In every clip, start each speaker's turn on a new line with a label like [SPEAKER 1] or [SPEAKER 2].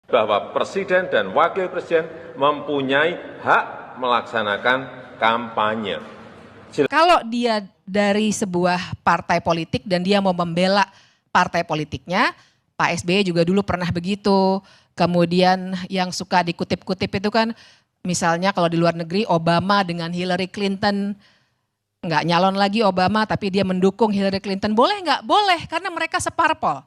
[SPEAKER 1] bahwa presiden dan wakil presiden mempunyai hak melaksanakan kampanye.
[SPEAKER 2] Kalau dia dari sebuah partai politik dan dia mau membela partai politiknya, Pak SBY juga dulu pernah begitu. Kemudian yang suka dikutip-kutip itu kan misalnya kalau di luar negeri Obama dengan Hillary Clinton, nggak nyalon lagi Obama tapi dia mendukung Hillary Clinton. Boleh nggak? Boleh, karena mereka separpol.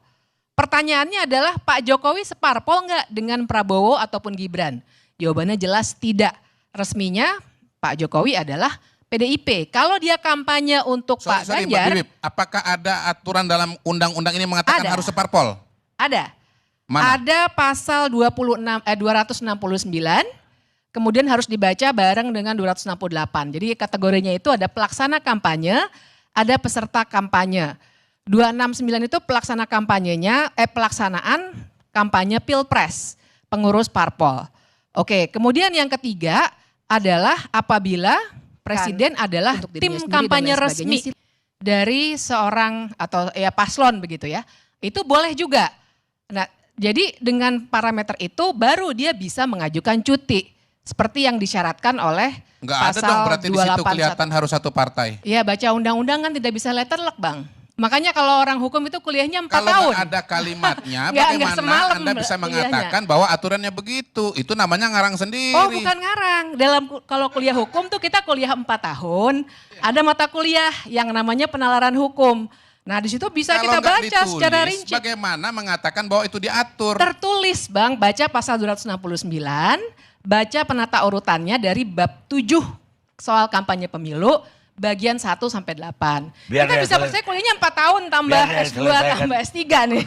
[SPEAKER 2] Pertanyaannya adalah Pak Jokowi separpol nggak dengan Prabowo ataupun Gibran? Jawabannya jelas tidak. Resminya Pak Jokowi adalah PDIP. Kalau dia kampanye untuk Pak Ganjar.
[SPEAKER 3] Mbak Bibip, apakah ada aturan dalam undang-undang ini mengatakan harus separpol?
[SPEAKER 2] Ada.
[SPEAKER 3] Mana?
[SPEAKER 2] Ada pasal 269, kemudian harus dibaca bareng dengan 268. Jadi kategorinya itu ada pelaksana kampanye, ada peserta kampanye. 269 itu pelaksana kampanyenya, pelaksanaan kampanye Pilpres, pengurus parpol. Oke, kemudian yang ketiga adalah apabila presiden adalah tim kampanye resmi dari seorang atau ya paslon begitu ya. Itu boleh juga. Nah, jadi dengan parameter itu baru dia bisa mengajukan cuti seperti yang disyaratkan oleh
[SPEAKER 3] Nggak
[SPEAKER 2] pasal
[SPEAKER 3] ada dong, berarti di situ
[SPEAKER 2] 281.
[SPEAKER 3] kelihatan harus satu partai.
[SPEAKER 2] Iya, baca undang-undang kan tidak bisa letterlock, Bang. Makanya kalau orang hukum itu kuliahnya 4 tahun.
[SPEAKER 3] Kalau nggak ada kalimatnya, bagaimana
[SPEAKER 2] semalam
[SPEAKER 3] Anda bisa mengatakan bahwa aturannya begitu? Itu namanya ngarang sendiri.
[SPEAKER 2] Oh, bukan ngarang. Kalau kuliah hukum tuh kita kuliah 4 tahun. Ada mata kuliah yang namanya penalaran hukum. Nah, di situ bisa
[SPEAKER 3] Kalau
[SPEAKER 2] kita
[SPEAKER 3] nggak
[SPEAKER 2] baca
[SPEAKER 3] ditulis,
[SPEAKER 2] secara rinci.
[SPEAKER 3] bagaimana mengatakan bahwa itu diatur?
[SPEAKER 2] Tertulis, Bang, baca pasal 269, baca penata urutannya dari bab 7 soal kampanye pemilu, bagian 1 sampai 8. Kita bisa percaya kuliahnya 4 tahun tambah S2 tambah S3 nih.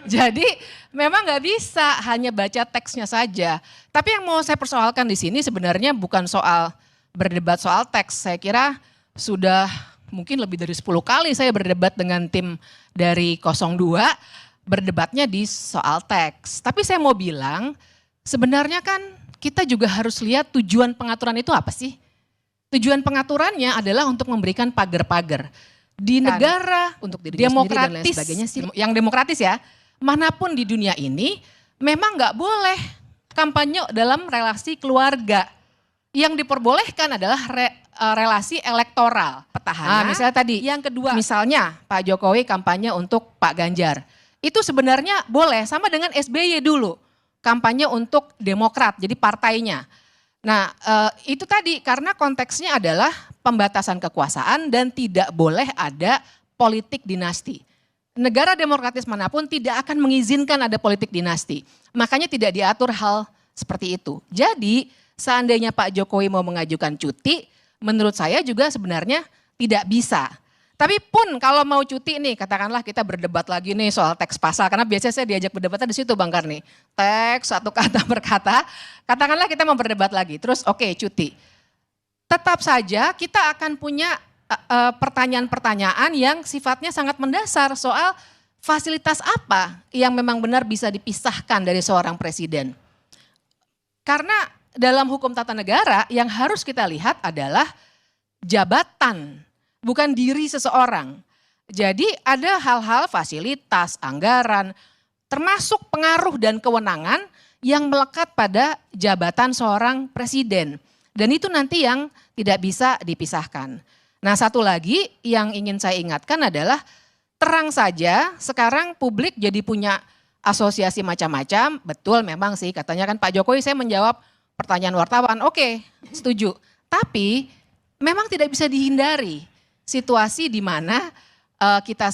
[SPEAKER 2] Jadi memang nggak bisa hanya baca teksnya saja. Tapi yang mau saya persoalkan di sini sebenarnya bukan soal berdebat soal teks. Saya kira sudah mungkin lebih dari 10 kali saya berdebat dengan tim dari 02, berdebatnya di soal teks. Tapi saya mau bilang sebenarnya kan kita juga harus lihat tujuan pengaturan itu apa sih? Tujuan pengaturannya adalah untuk memberikan pagar-pagar. Di negara
[SPEAKER 4] untuk
[SPEAKER 2] demokratis,
[SPEAKER 4] sih.
[SPEAKER 2] yang demokratis ya, manapun di dunia ini memang nggak boleh kampanye dalam relasi keluarga. Yang diperbolehkan adalah relasi elektoral. Petahana, misalnya tadi. Yang kedua, misalnya Pak Jokowi kampanye untuk Pak Ganjar. Itu sebenarnya boleh, sama dengan SBY dulu. Kampanye untuk Demokrat, jadi partainya. Nah itu tadi karena konteksnya adalah pembatasan kekuasaan dan tidak boleh ada politik dinasti. Negara demokratis manapun tidak akan mengizinkan ada politik dinasti. Makanya tidak diatur hal seperti itu. Jadi seandainya Pak Jokowi mau mengajukan cuti, menurut saya juga sebenarnya tidak bisa. Tapi pun kalau mau cuti nih, katakanlah kita berdebat lagi nih soal teks pasal. Karena biasanya saya diajak berdebatnya di situ Bang Karni. Teks satu kata per kata, katakanlah kita mau berdebat lagi. Terus oke, cuti. Tetap saja kita akan punya pertanyaan-pertanyaan yang sifatnya sangat mendasar soal fasilitas apa yang memang benar bisa dipisahkan dari seorang presiden. Karena dalam hukum tata negara yang harus kita lihat adalah jabatan, bukan diri seseorang. Jadi ada hal-hal fasilitas, anggaran, termasuk pengaruh dan kewenangan yang melekat pada jabatan seorang presiden. Dan itu nanti yang tidak bisa dipisahkan. Nah satu lagi yang ingin saya ingatkan adalah terang saja sekarang publik jadi punya asosiasi macam-macam. Betul memang sih katanya kan Pak Jokowi saya menjawab pertanyaan wartawan. Oke, setuju. Tapi memang tidak bisa dihindari situasi di mana kita